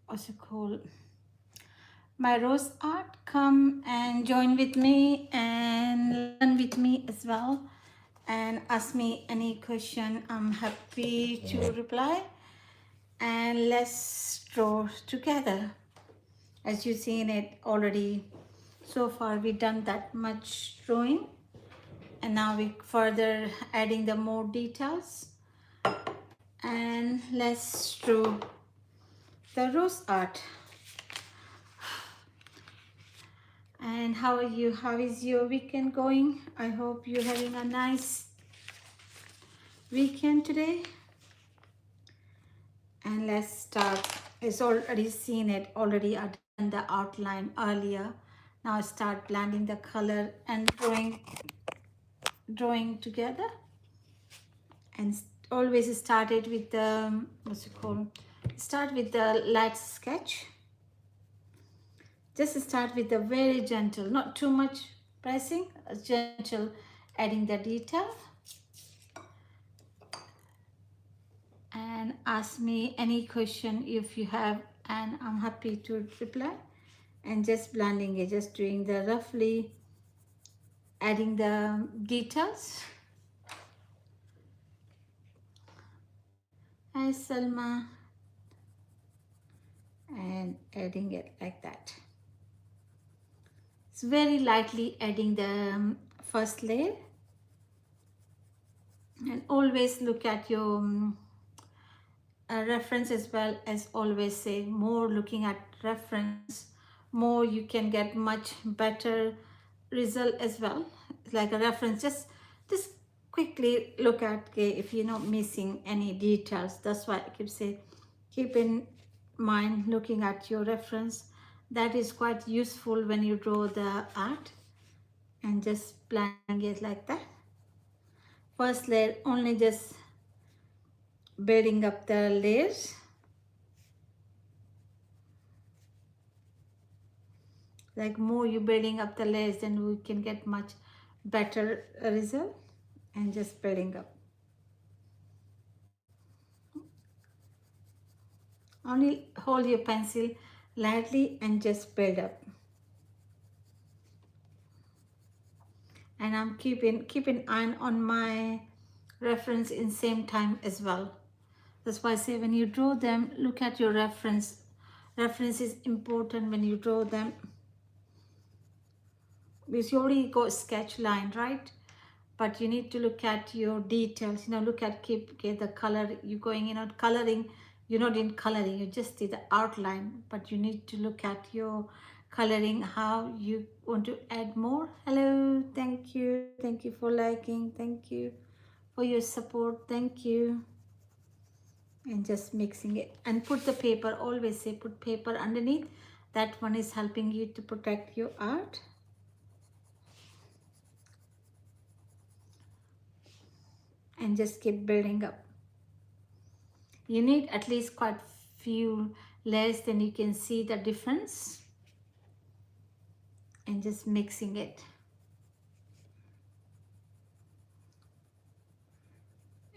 what's it called, my rose art. Come and join with me and learn with me as well, and ask me any question. I'm happy to reply, and let's draw together. As you've seen it already, so far we've done that much drawing, and now we further adding the more details, and let's draw the rose art. And how are you? How is your weekend going? I hope you're having a nice weekend today. And let's start. It's already seen it, already I done the outline earlier. Now start blending the color and drawing together. And always started with the, what's it called? Start with the light sketch. Just start with the very gentle, not too much pressing, gentle, adding the detail. And ask me any question if you have, and I'm happy to reply. And just blending it, just doing the roughly adding the details. Hi Salma. And adding it like that. It's very lightly adding the first layer. And always look at your reference, as well as always say, more looking at reference, more you can get much better result as well. Like a reference, just quickly look at, okay, if you're not missing any details. That's why I keep saying, keep in mind looking at your reference. That is quite useful when you draw the art. And just planning it like that. First layer, only just building up the layers. Like more you building up the layers, then we can get much better result. And just building up. Only hold your pencil lightly and just build up. And I'm keeping eye on my reference in same time as well. That's why I say when you draw them, look at your reference. Reference is important when you draw them, because you already got sketch line, right? But you need to look at your details, look at keep the color you going, coloring. You're not in coloring, you just did the outline, but you need to look at your coloring, how you want to add more. Hello, thank you for liking, thank you for your support, thank you. And just mixing it, and put the paper, always say put paper underneath. That one is helping you to protect your art. And just keep building up. You need at least quite few layers, then you can see the difference. And just mixing it.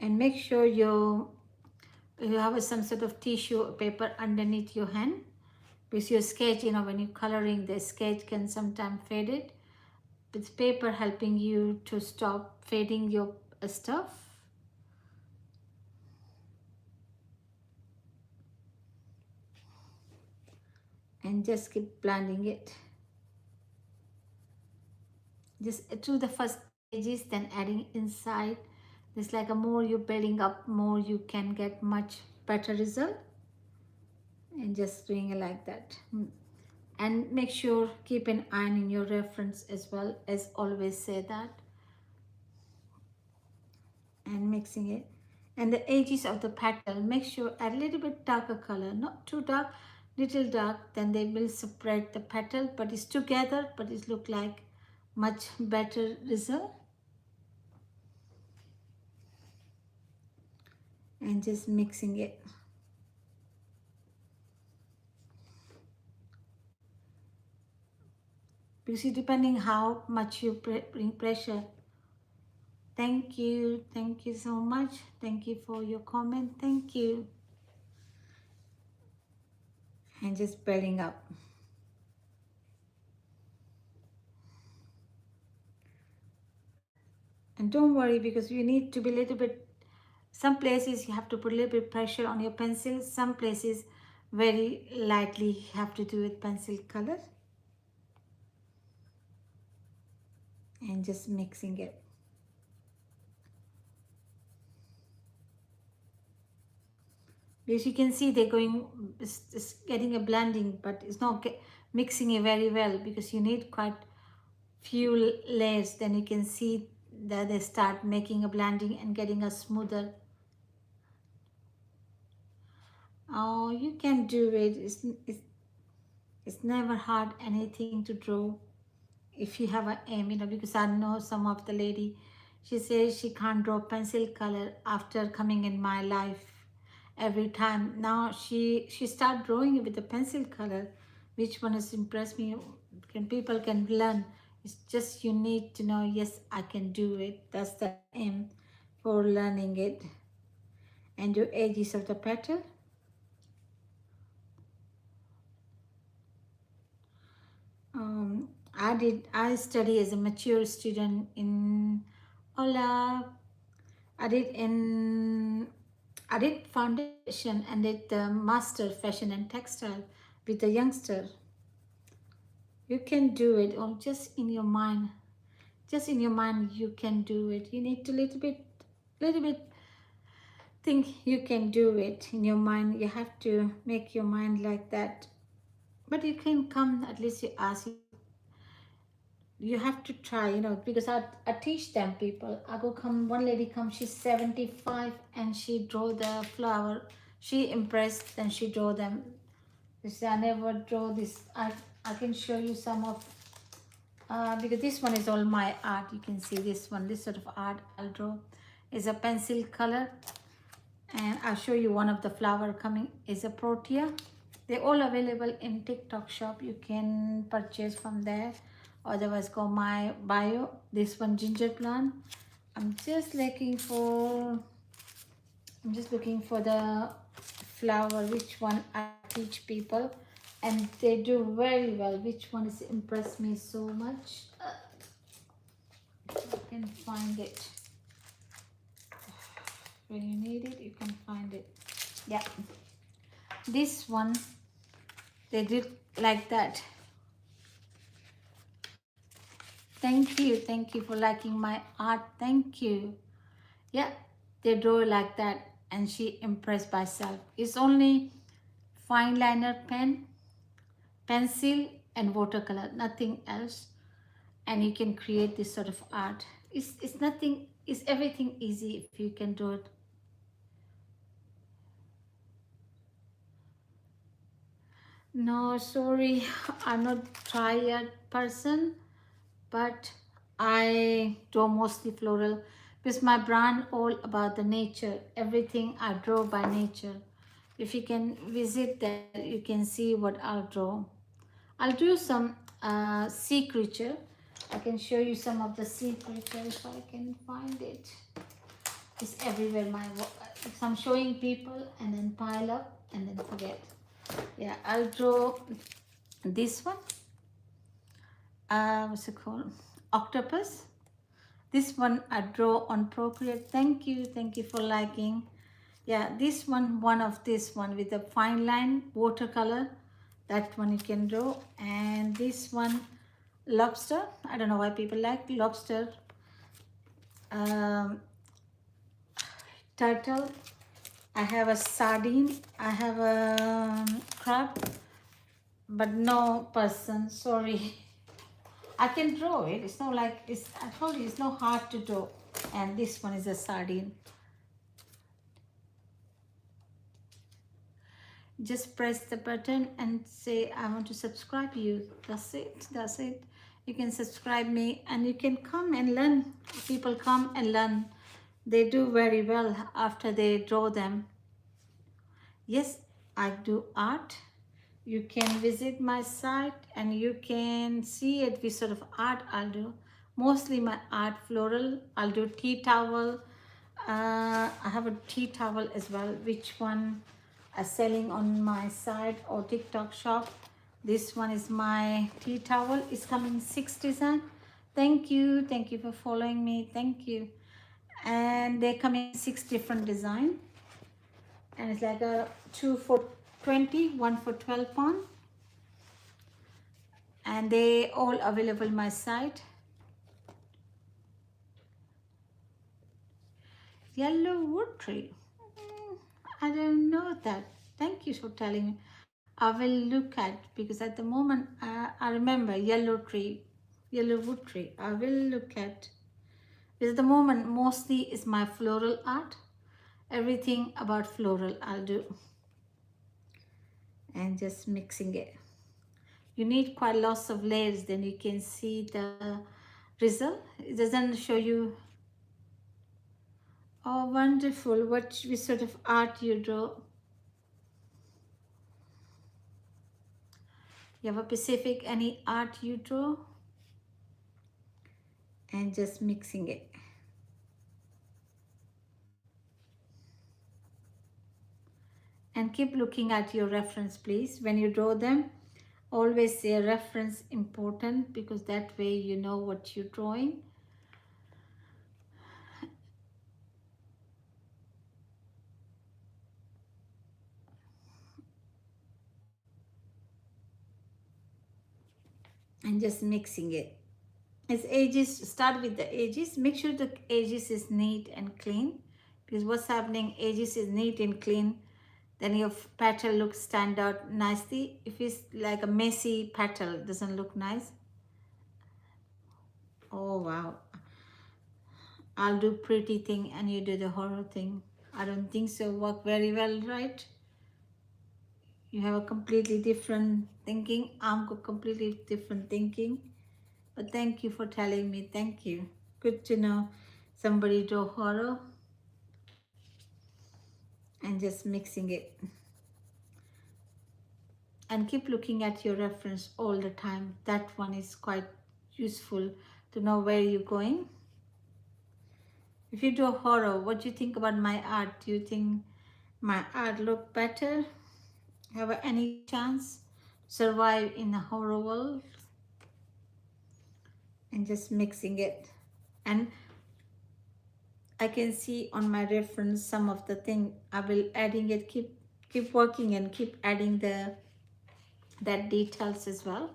And make sure you have some sort of tissue or paper underneath your hand, because your sketch, when you're coloring, the sketch can sometimes fade it. With paper helping you to stop fading your stuff. And just keep blending it. Just to the first pages, then adding inside. It's like a more you're building up, more you can get much better result. And just doing it like that. And make sure keep an eye in your reference as well, as always say that. And mixing it. And the edges of the petal, make sure add a little bit darker color, not too dark, little dark, then they will separate the petal, but it's together, but it look like much better result. And just mixing it. Because depending how much you bring pressure. Thank you so much. Thank you for your comment. Thank you. and just building up. And don't worry, because you need to be a little bit, some places you have to put a little bit pressure on your pencil, some places very lightly you have to do with pencil color, and just mixing it. Because you can see they're going, it's getting a blending, but it's not mixing it very well, because you need quite few layers. Then you can see that they start making a blending and getting a smoother. Oh, you can do it. It's never hard anything to draw if you have an aim, because I know some of the lady, she says she can't draw pencil color after coming in my life every time. Now she start drawing with the pencil color, which one has impressed me. People can learn. It's just you need to know, yes, I can do it. That's the aim for learning it. And your edges of the petal. I study as a mature student in Ola. I did in I did foundation and did the master fashion and textile with the youngster. You can do it, or just in your mind. Just in your mind, you can do it. You need to little bit think you can do it in your mind. You have to make your mind like that. But you can come, at least you ask. You have to try, because I teach them people. I go come, one lady come, she's 75 and she draw the flower. She impressed, then she draw them. She said, I never draw this. I can show you some of, because this one is all my art. You can see this one, this sort of art I'll draw is a pencil color. And I'll show you one of the flower coming is a protea. They're all available in TikTok shop. You can purchase from there. Otherwise, go my bio. This one ginger plant. I'm just looking for the flower, which one I teach people, and they do very well. Which one has impressed me so much? You can find it when you need it. You can find it. Yeah, this one they did like that. Thank you for liking my art. Thank you. Yeah, they draw like that, and she impressed by herself. It's only fine liner pen, pencil, and watercolor, nothing else, and you can create this sort of art. It's nothing. It's everything easy if you can do it. No, sorry, I'm not tired person, but I draw mostly floral because my brand all about the nature. Everything I draw by nature. If you can visit there, you can see what I'll draw. I'll do some sea creature. I can show you some of the sea creature if I can find it. It's everywhere. If I'm showing people and then pile up and then forget. Yeah, I'll draw this one. What's it called? Octopus. This one I draw on Procreate. Thank you for liking. Yeah, this one of this one with a fine line watercolor, that one you can draw. And this one, lobster. I don't know why people like lobster. Turtle. I have a sardine. I have a crab, but no person. Sorry. I can draw it. It's not like I told you it's not hard to draw. And this one is a sardine. Just press the button and say I want to subscribe you. That's it. You can subscribe me and you can come and learn. People come and learn. They do very well after they draw them. Yes, I do art. You can visit my site and you can see it with sort of art I'll do. Mostly my art floral. I'll do tea towel. I have a tea towel as well. Which one are selling on my site or TikTok shop. This one is my tea towel. It's coming 6 design. Thank you for following me. Thank you. And they come in 6 different design, and it's like a 2 for 20, 1 for 12 pound, and they all available my site. Yellow wood tree. I don't know that. Thank you for telling me. I will look at, because at the moment I remember yellow tree, yellow wood tree. I will look at, because at the moment mostly is my floral art. Everything about floral I'll do, and just mixing it. You need quite lots of layers, then you can see the result. It doesn't show you. Oh, wonderful. Which sort of art you draw? You have a Pacific, any art you draw? And just mixing it. And keep looking at your reference, please. When you draw them, always say reference important, because that way you know what you're drawing. And just mixing it. As edges, start with the edges. Make sure the edges is neat and clean, because what's happening, edges is neat and clean, then your petal looks stand out nicely. If it's like a messy petal, it doesn't look nice. Oh wow, I'll do pretty thing and you do the horror thing. I don't think so work very well, right? You have a completely different thinking. I'm completely different thinking. But thank you for telling me. Thank you. Good to know somebody do horror. And just mixing it. And keep looking at your reference all the time. That one is quite useful to know where you're going. If you do horror, what do you think about my art? Do you think my art look better? Have any chance survive in a horror world? And just mixing it. And I can see on my reference some of the thing. I will adding it, keep working and keep adding that details as well.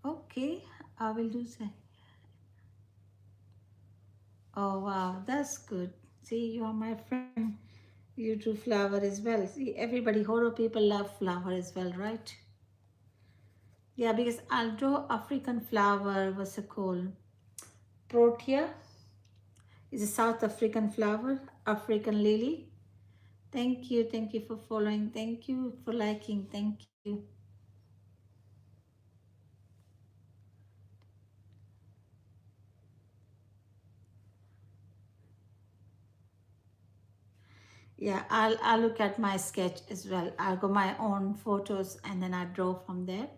Okay, I will do that. Oh wow, that's good. See, you are my friend. You do flower as well. See, everybody, horror people love flower as well, right? Yeah, because I'll draw African flower, what's it called? Protea is a South African flower, African lily. Thank you for following. Thank you for liking. Thank you. Yeah, I'll look at my sketch as well. I'll go my own photos and then I draw from there.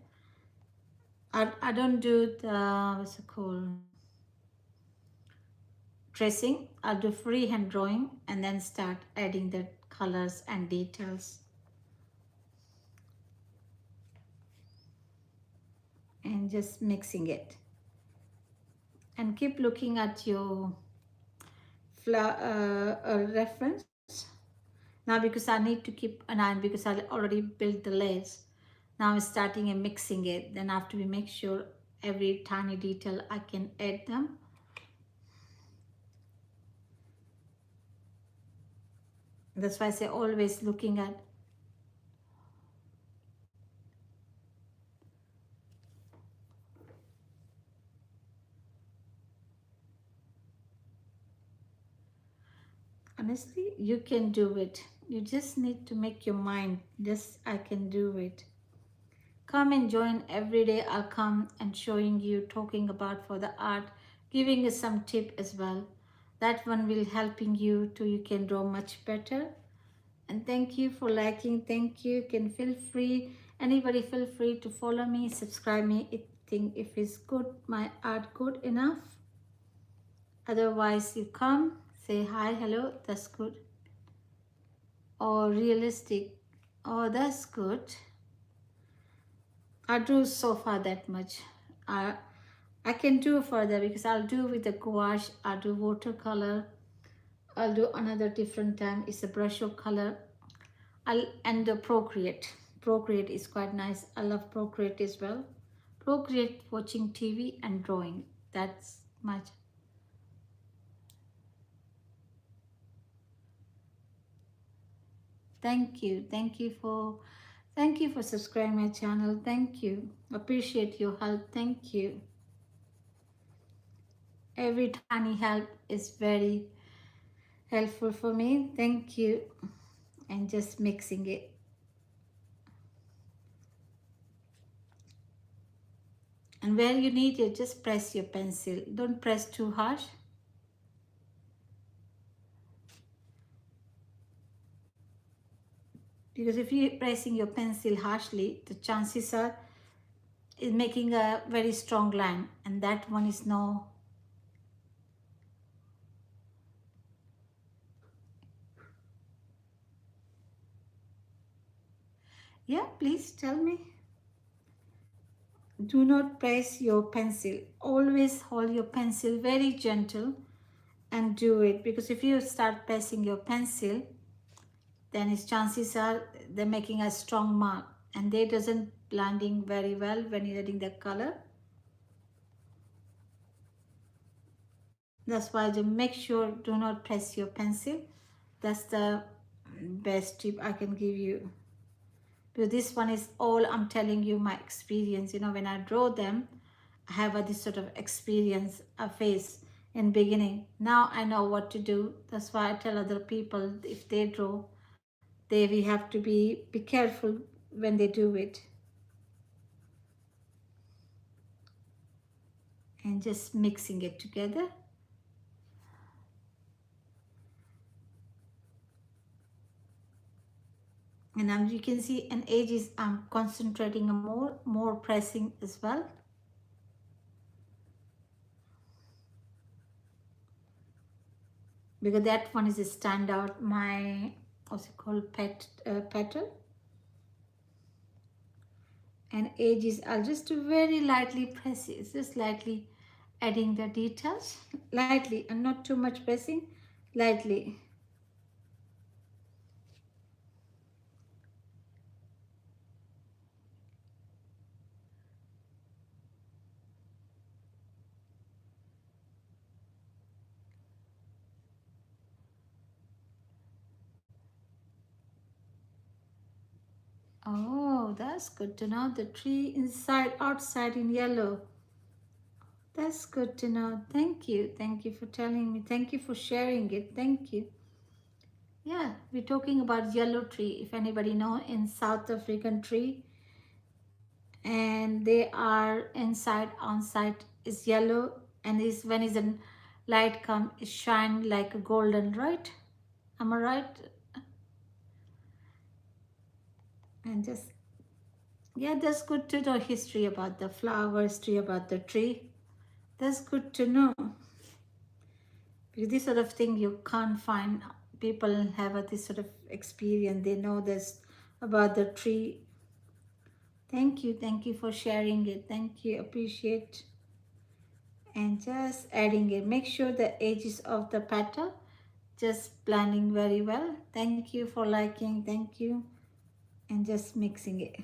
I don't do the, what's it called, tracing. I'll do freehand drawing and then start adding the colors and details. And just mixing it. And keep looking at your reference. Now because I need to keep an eye, because I already built the layers. Now I'm starting and mixing it. Then after we make sure every tiny detail I can add them. That's why I say always looking at. Honestly, you can do it. You just need to make your mind, this I can do it. Come and join every day. I'll come and showing you, talking about for the art, giving you some tip as well. That one will helping you to you can draw much better. And thank you for liking. Thank you. Can feel free. Anybody feel free to follow me, subscribe me. If it's good, my art good enough. Otherwise, you come, say hi, hello. That's good. Or realistic. Oh, that's good. I do so far that much. I can do further because I'll do with the gouache. I'll do watercolor. I'll do another different time. It's a brush of color. And the Procreate. Procreate is quite nice. I love Procreate as well. Procreate, watching TV and drawing. That's much. Thank you. Thank you for subscribing my channel. Thank you. Appreciate your help. Thank you. Every tiny help is very helpful for me. Thank you. And just mixing it. And where you need it, just press your pencil. Don't press too harsh. Because if you're pressing your pencil harshly, the chances are is making a very strong line, and that one is no. Yeah, please tell me. Do not press your pencil. Always hold your pencil very gentle and do it, because if you start pressing your pencil, then its chances are they're making a strong mark and they doesn't blending very well when you're adding the color. That's why to make sure do not press your pencil. That's the best tip I can give you. Because this one is all I'm telling you my experience. You know, when I draw them, I have this sort of experience I face in beginning. Now I know what to do. That's why I tell other people if they draw, we have to be careful when they do it. And just mixing it together. And you can see in edges I'm concentrating more pressing as well. Because that one is a standout, my what's it called, petal. And edges I'll just very lightly press it, just lightly adding the details, lightly and not too much pressing, lightly. Oh, that's good to know. The tree inside outside in yellow. That's good to know. Thank you. Thank you for telling me. Thank you for sharing it. Thank you. Yeah, we're talking about yellow tree. If anybody know, in South African tree, and they are inside outside is yellow, and is when is a light come, it shine like a golden, right? Am I right? And just, yeah, that's good to know history about the flower, history about the tree. That's good to know. Because this sort of thing you can't find. People have this sort of experience. They know this about the tree. Thank you for sharing it. Thank you, appreciate. And just adding it. Make sure the edges of the petal just blending very well. Thank you for liking. Thank you. And just mixing it.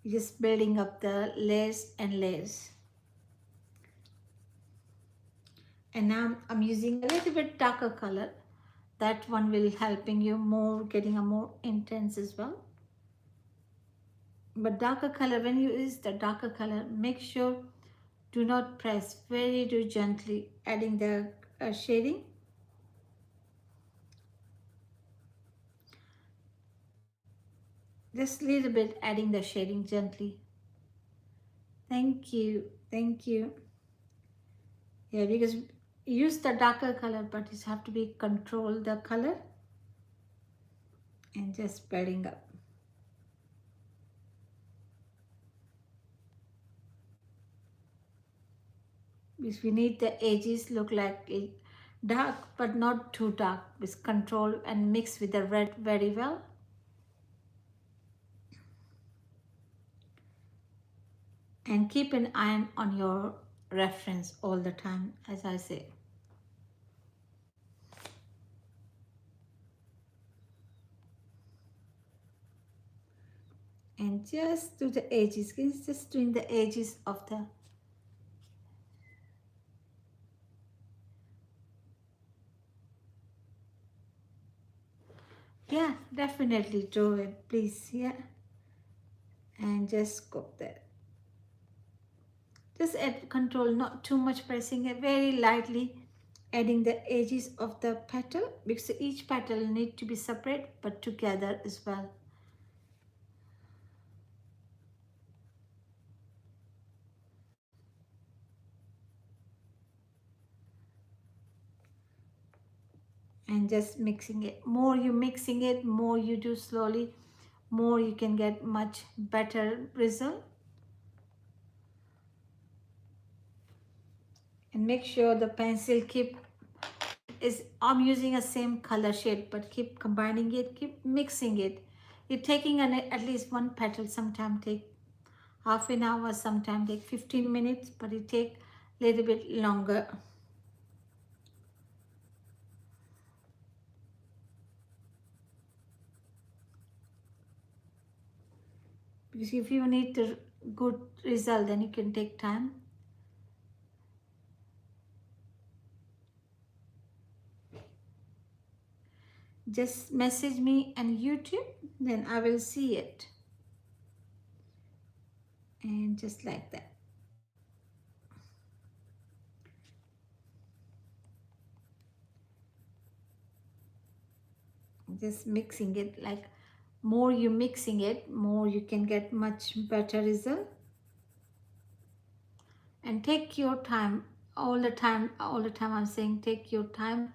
Just building up the layers and layers. And now I'm using a little bit darker color. That one will helping you more, getting a more intense as well. But darker color, when you use the darker color, make sure do not press, very do gently, adding the shading. Just a little bit adding the shading gently. Thank you. Thank you. Yeah, because use the darker color, but you have to be control the color and just spreading up. Because we need the edges look like dark, but not too dark. With control and mix with the red very well. And keep an eye on your reference all the time, as I say. And just do the edges. It's just doing the edges of the. Yeah, definitely draw it, please. Yeah, and just go there. Just add control, not too much pressing it, very lightly adding the edges of the petal, because each petal need to be separate but together as well. And just mixing it. More you mixing it, more you do slowly, more you can get much better result. And make sure the pencil keep is, I'm using a same color shade, but keep combining it, keep mixing it. You're taking at least one petal, sometime take half an hour, sometime take 15 minutes, but it take a little bit longer. Because if you need the good result, then you can take time. Just message me on YouTube, then I will see it. And just like that. Just mixing it, like more you mixing it, more you can get much better result. And take your time, all the time, all the time I'm saying take your time.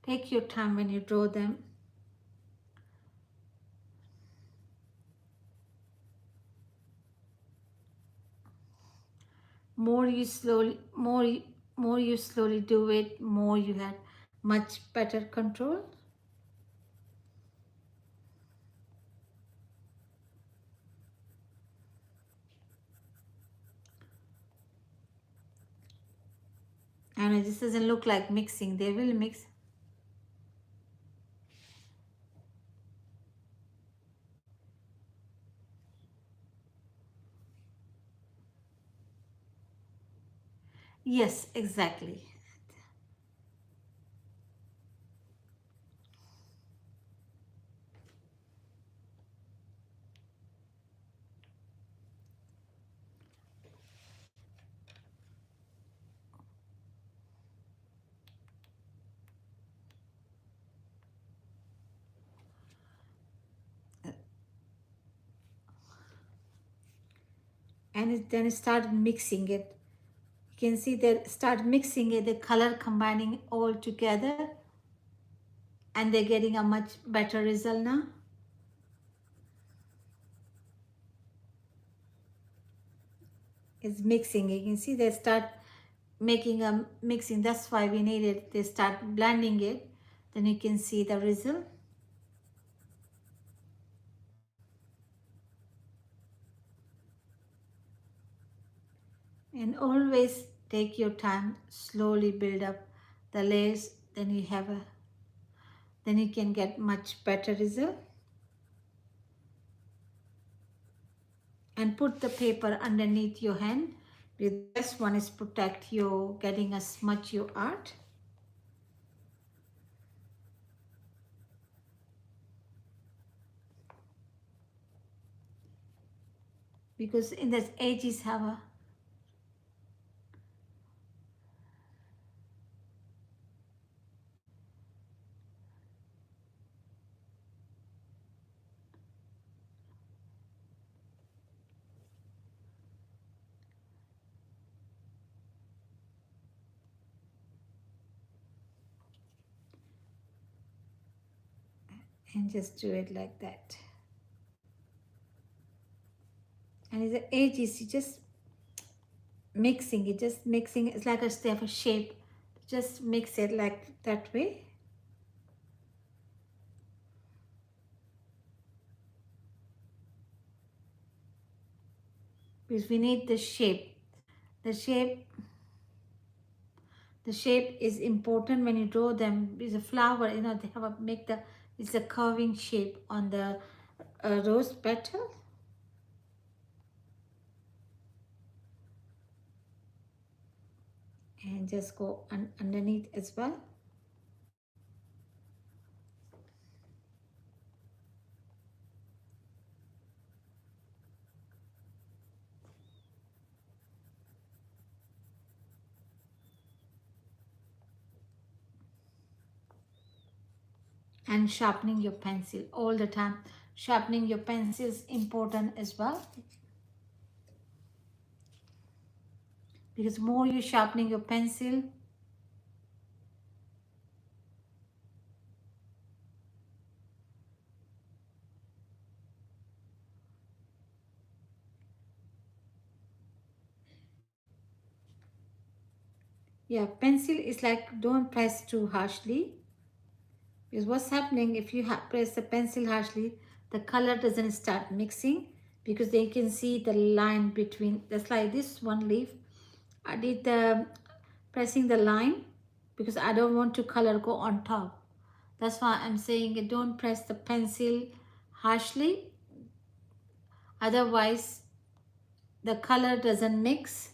Take your time when you draw them. More you slowly, more you slowly do it, more you had much better control. And this doesn't look like mixing, they will mix. Yes, exactly. And then start mixing it. You can see that start mixing it, the color combining all together, and they're getting a much better result now. It's mixing. You can see they start making a mixing. That's why we need it. They start blending it. Then you can see the result. And always take your time, slowly build up the layers. Then you can get much better result. And put the paper underneath your hand. This one is protect your getting a smudge your art. Because in this edges have a. and just do it like that. And the edge is just mixing it, just mixing. It's like a step, a shape. Just mix it like that way. Because we need the shape. The shape, the shape is important when you draw them. With a flower, you know, they have a make the it's a curving shape on the rose petal. And just go underneath as well. And sharpening your pencil all the time. Sharpening your pencil is important as well, because more you sharpening your pencil, yeah, pencil is like don't press too harshly, because what's happening if you press the pencil harshly, the color doesn't start mixing, because they can see the line between. That's like this one leaf. I did the pressing the line because I don't want to color go on top. That's why I'm saying don't press the pencil harshly, otherwise the color doesn't mix.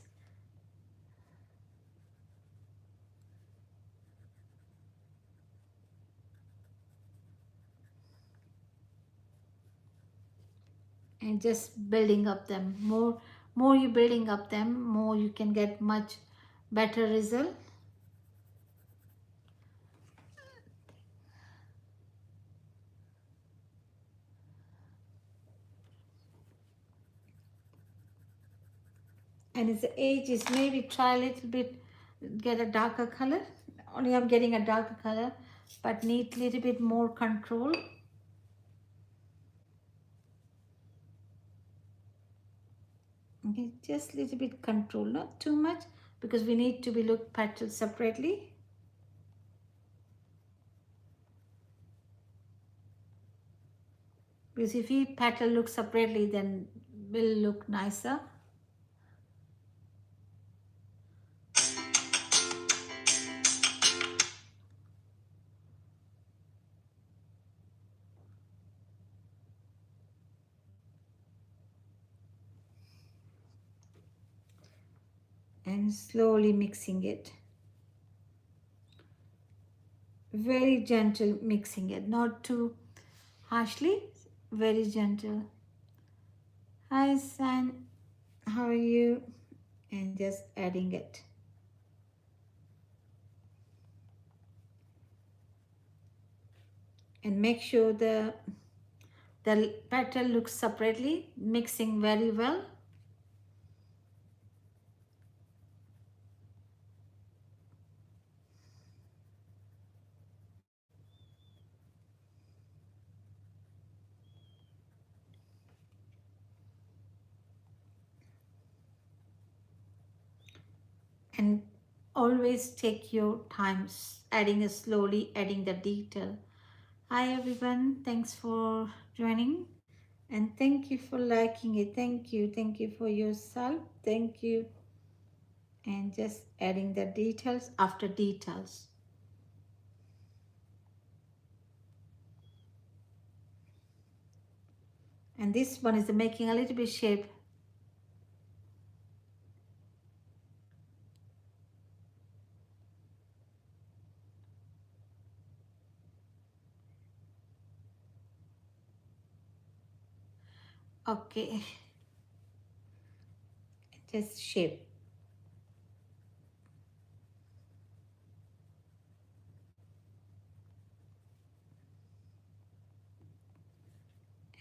And just building up them more you building up them, more you can get much better result. And its age is maybe try a little bit, get a darker color. Only I'm getting a darker color, but need little bit more control. Okay, just little bit control, not too much, because we need to be look petals separately. Because if we petal look separately, then will look nicer. And slowly mixing it, very gentle mixing it, not too harshly, very gentle. Hi San, how are you? And just adding it. And make sure the petal looks separately, mixing very well. And always take your time, adding it slowly, adding the detail. Hi everyone, thanks for joining, and thank you for liking it. Thank you for yourself. Thank you. And just adding the details after details. And this one is making a little bit shape. Okay, just shape.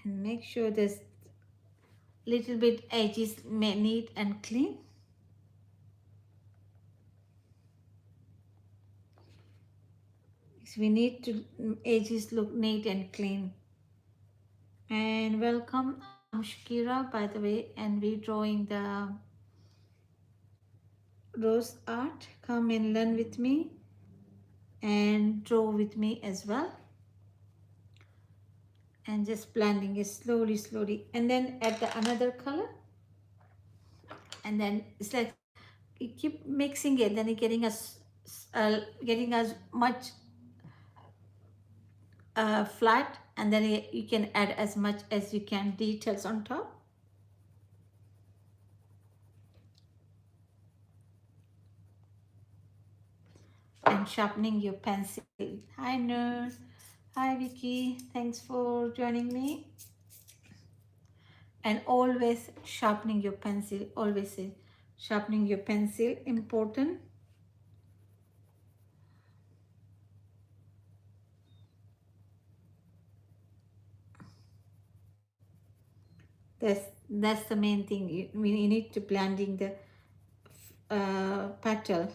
And make sure this little bit edges neat and clean. So we need to edges look neat and clean. And welcome, I'm Shakira, by the way, and we're drawing the rose art. Come and learn with me and draw with me as well. And just blending it slowly, slowly. And then add the another color. And then it's like you keep mixing it, then you're getting as much flat, and then you can add as much as you can details on top. And sharpening your pencil. Hi Noor. Hi Vicky. Thanks for joining me. And always sharpening your pencil. Always say sharpening your pencil important. That's the main thing. We need to blending the petal.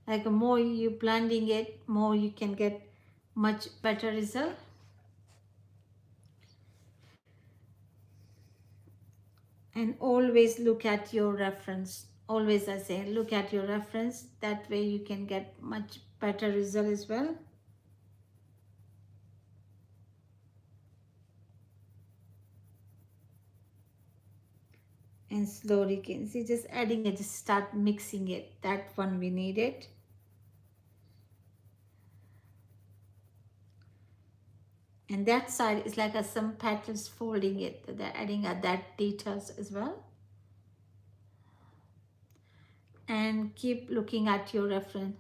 Like the more you blending it, more you can get much better result. And always look at your reference. Always I say look at your reference. That way you can get much better result as well. And slowly can see just adding it, just start mixing it. That one we need it. And that side is like some petals folding it. They're adding that details as well. And keep looking at your reference.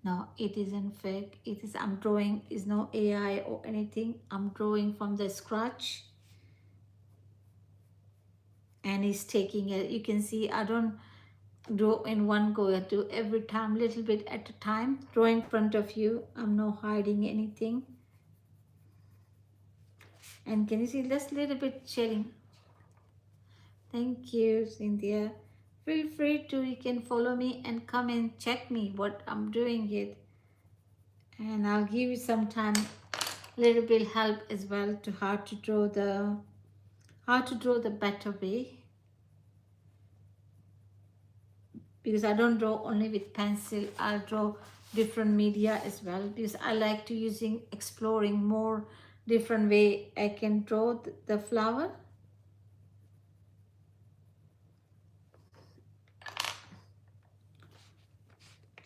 No, it isn't fake. It is, I'm drawing, is no AI or anything. I'm drawing from the scratch. And he's taking it. You can see I don't draw in one go. I do every time, little bit at a time. Draw in front of you. I'm not hiding anything. And can you see just little bit shading? Thank you, Cynthia. Feel free to, you can follow me and come and check me what I'm doing it. And I'll give you some time, little bit help as well to how to draw the better way. Because I don't draw only with pencil, I'll draw different media as well, because I like to exploring more different way I can draw the flower.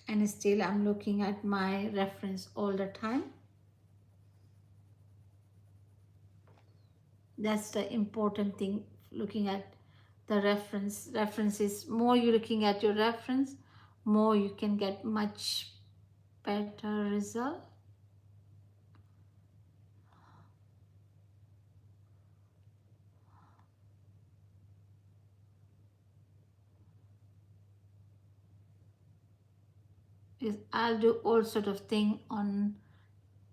And still I'm looking at my reference all the time. That's the important thing, looking at the reference. References, more you're looking at your reference, more you can get much better result. Is I'll do all sort of thing on,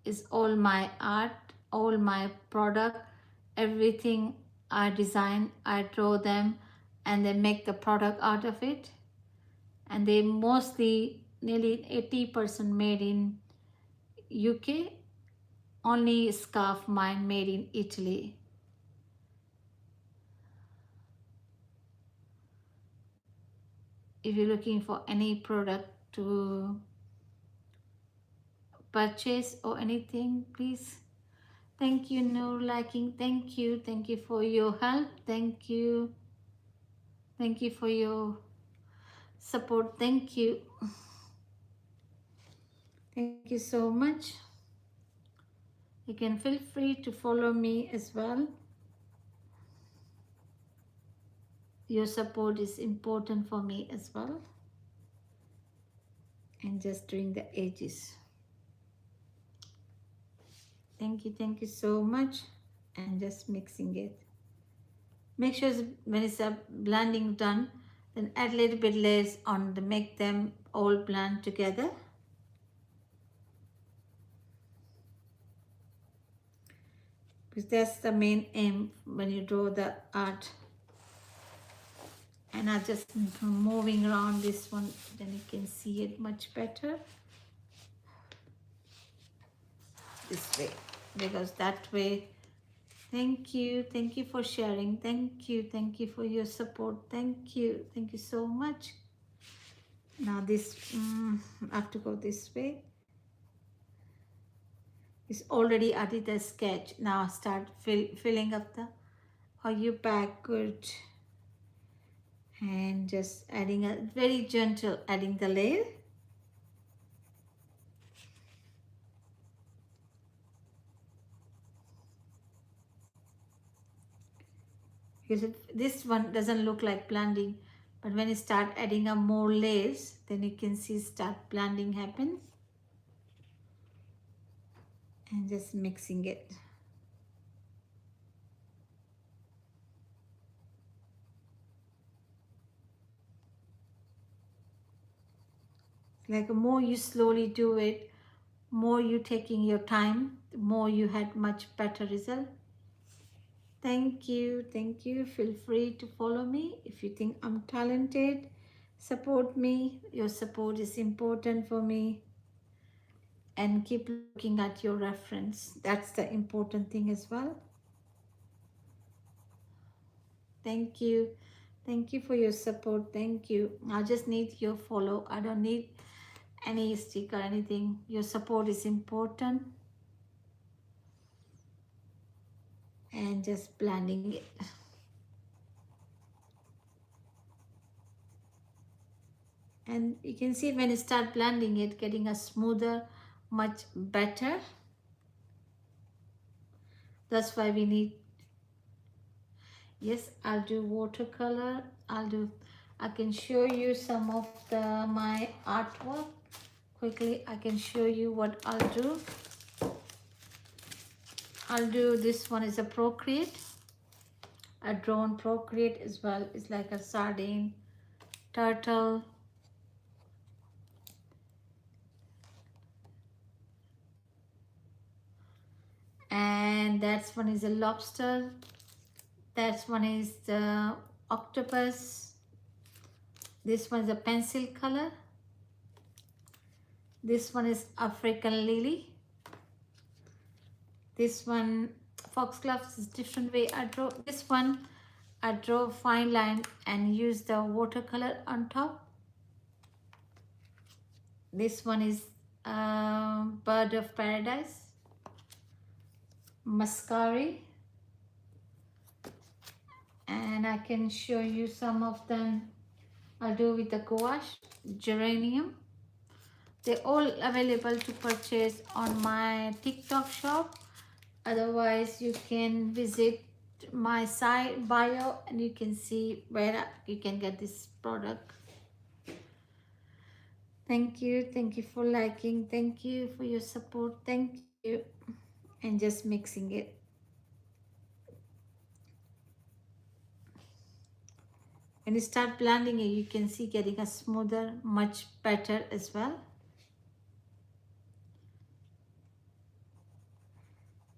is all my art, all my product, everything I design, I draw them, and they make the product out of it. And they mostly, nearly 80% made in UK, only scarf mine made in Italy. If you're looking for any product to purchase or anything, please. Thank you, no liking. Thank you for your help. Thank you for your support. Thank you so much. You can feel free to follow me as well. Your support is important for me as well. And just doing the edges. Thank you so much. And just mixing it. Make sure when it's a blending done, then add a little bit layers on to make them all blend together. because that's the main aim when you draw the art. And I'm just moving around this one, then you can see it much better this way, because that way. Thank you for sharing. Thank you for your support. Thank you so much. Now this I have to go this way. It's already added a sketch. Now start filling up the, are you backward, and just adding a very gentle, adding the layer. Because this one doesn't look like blending, but when you start adding up more layers, then you can see start blending happen. And just mixing it. Like the more you slowly do it, more you taking your time, the more you had much better result. Thank you. Feel free to follow me if you think I'm talented. Support me. Your support is important for me. And keep looking at your reference. That's the important thing as well. Thank you. Thank you for your support. Thank you. I just need your follow. I don't need any stick or anything. Your support is important. And just blending it. And you can see when you start blending it, getting a smoother, much better. That's why we need, yes, I'll do watercolor. I can show you some of my artwork. Quickly, I can show you what I'll do. This one is a Procreate. A drawn Procreate as well. It's like a sardine, turtle. And that one is a lobster. That one is the octopus. This one is a pencil color. This one is African lily. This one, foxgloves, is different way I draw. This one, I draw fine line and use the watercolor on top. This one is bird of paradise, mascari. And I can show you some of them. I'll do with the gouache, geranium. They're all available to purchase on my TikTok shop. Otherwise, you can visit my site bio and you can see where you can get this product. Thank you for liking. Thank you for your support. Thank you. And just mixing it. When you start blending it, you can see getting a smoother, much better as well.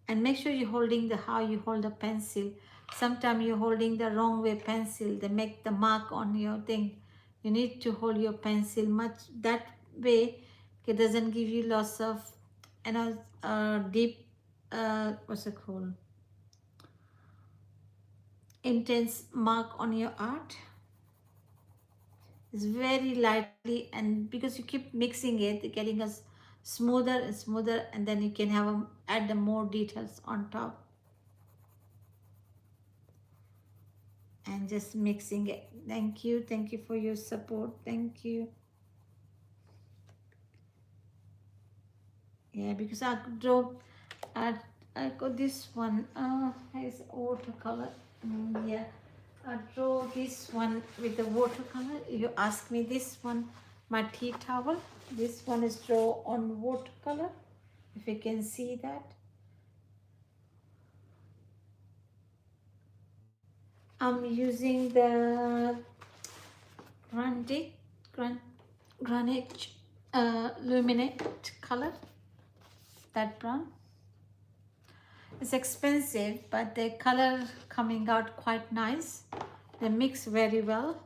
And make sure you're holding how you hold the pencil. Sometimes you're holding the wrong way pencil. They make the mark on your thing. You need to hold your pencil much that way. It doesn't give you lots of, deep, what's it called? Intense mark on your art. It's very lightly, and because you keep mixing it, getting a smoother and smoother, and then you can have add the more details on top. And just mixing it. Thank you for your support. Thank you. Yeah, because I got this one. It's watercolor. Yeah, I draw this one with the watercolor. You ask me this one, my tea towel. This one is draw on watercolor. If you can see that. I'm using the granite luminate color, that brown. It's expensive, but the color coming out quite nice. They mix very well.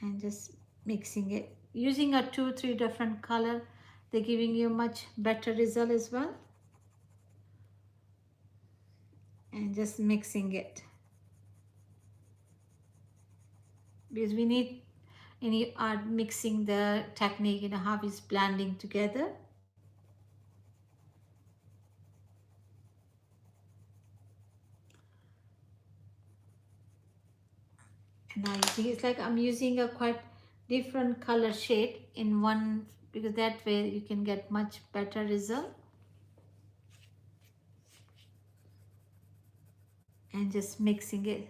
And just mixing it. Using a 2-3 different color, they're giving you much better result as well. And just mixing it. Because we need, and you are mixing the technique, how it's blending together. And now you see it's like I'm using a quite different color shade in one, because that way you can get much better result. And just mixing it.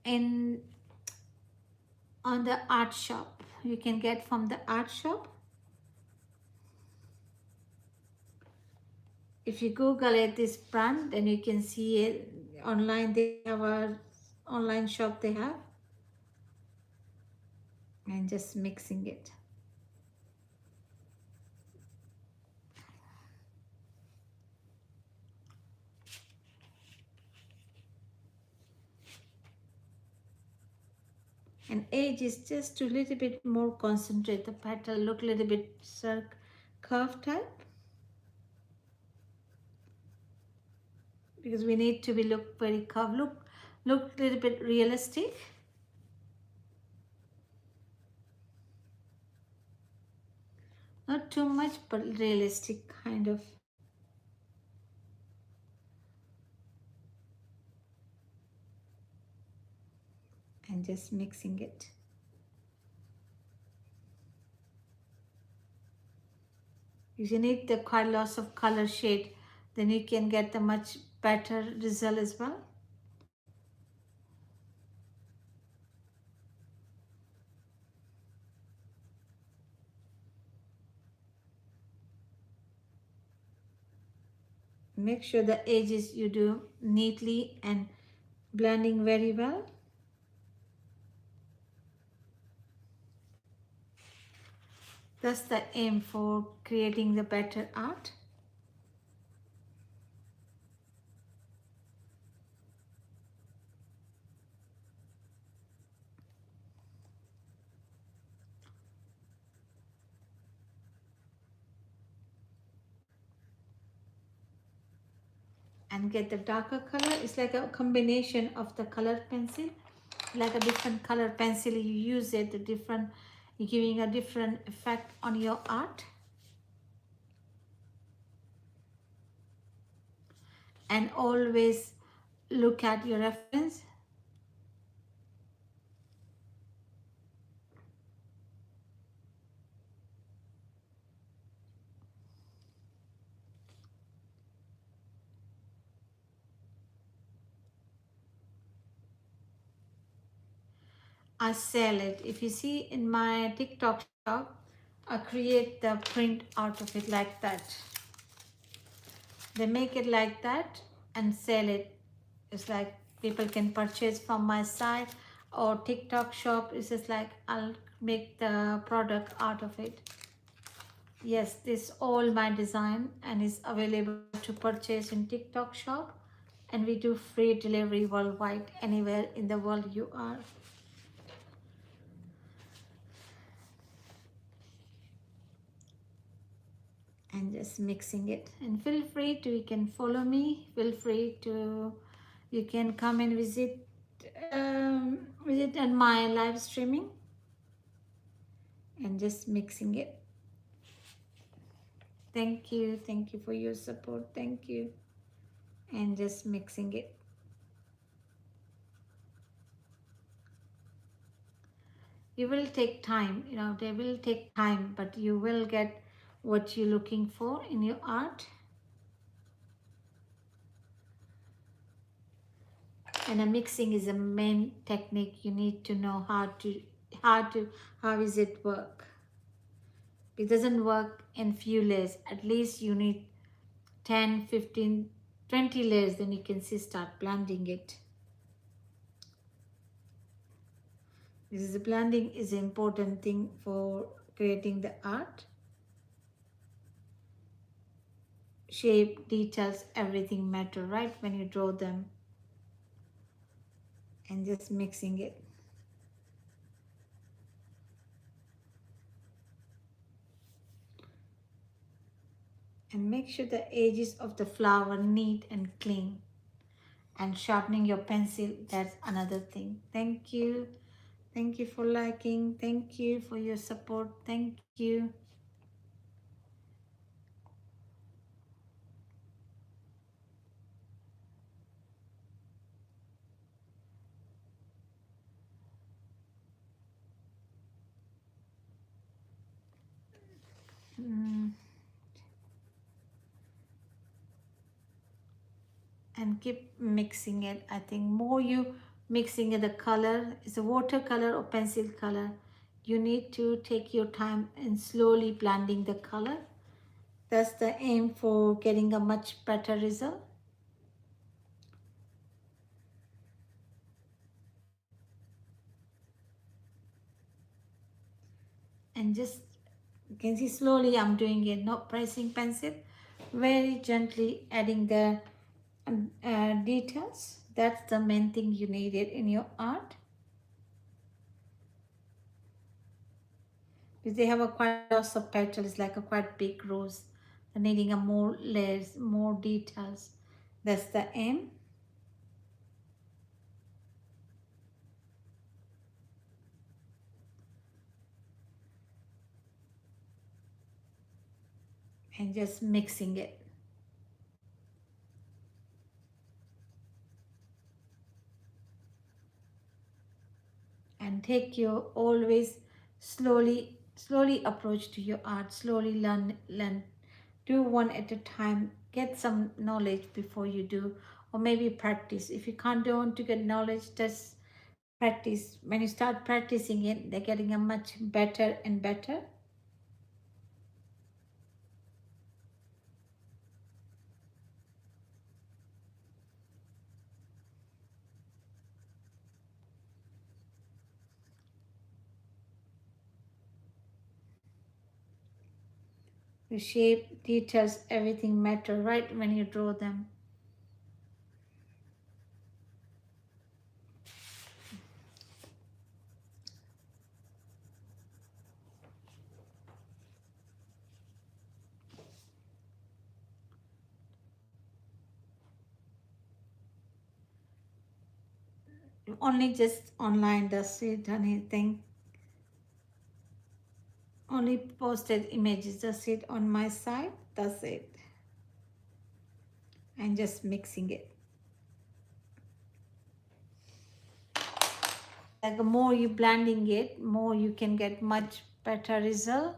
And on the art shop, you can get from the art shop. If you Google it, this brand, then you can see it online. They have a online shop they have. And just mixing it. And edge is just a little bit more concentrate. The petal look a little bit curved type. Because we need to be look very curved. Look a little bit realistic. Not too much, but realistic kind of. And just mixing it. If you need the quite lots of color shade, then you can get the much better result as well. Make sure the edges you do neatly and blending very well. That's the aim for creating the better art. And get the darker color. It's like a combination of the color pencil, like a different color pencil. You use it, the different, you're giving a different effect on your art. And always look at your reference. I sell it. If you see in my TikTok shop, I create the print out of it like that. They make it like that and sell it. It's like people can purchase from my site or TikTok shop. It's just like I'll make the product out of it. Yes, this all my design and is available to purchase in TikTok shop, and we do free delivery worldwide anywhere in the world you are. And just mixing it, and feel free to, you can follow me, feel free to, you can come and visit on my live streaming. And just mixing it. Thank you for your support, thank you. And just mixing it. You will take time, they will take time, but you will get what you're looking for in your art. And a mixing is a main technique. You need to know how is it work. It doesn't work in few layers. At least you need 10, 15, 20 layers, then you can start blending it. This is blending is an important thing for creating the art. shape, details, everything matter, right? When you draw them, and just mixing it. And make sure the edges of the flower neat and clean. And sharpening your pencil, that's another thing. Thank you. Thank you for liking. Thank you for your support. Thank you. Mm, and keep mixing it. I think more you mixing it, the color is a watercolor or pencil color. You need to take your time and slowly blending the color. That's the aim for getting a much better result. And just you can see slowly I'm doing it, not pressing pencil, very gently adding the details. That's the main thing you needed in your art, because they have a quite lots of petals, like a quite big rose. They're needing a more layers, more details. That's the aim. And just mixing it. And take your always slowly approach to your art. Slowly learn, do one at a time. Get some knowledge before you do, or maybe practice. If you can't do want to get knowledge, just practice. When you start practicing it, they're getting a much better and better. The shape, details, everything matter, right? When you draw them. Only just online, that's it. Anything, only posted images, that's it on my side, that's it. And just mixing it. Like the more you blending it, more you can get much better result.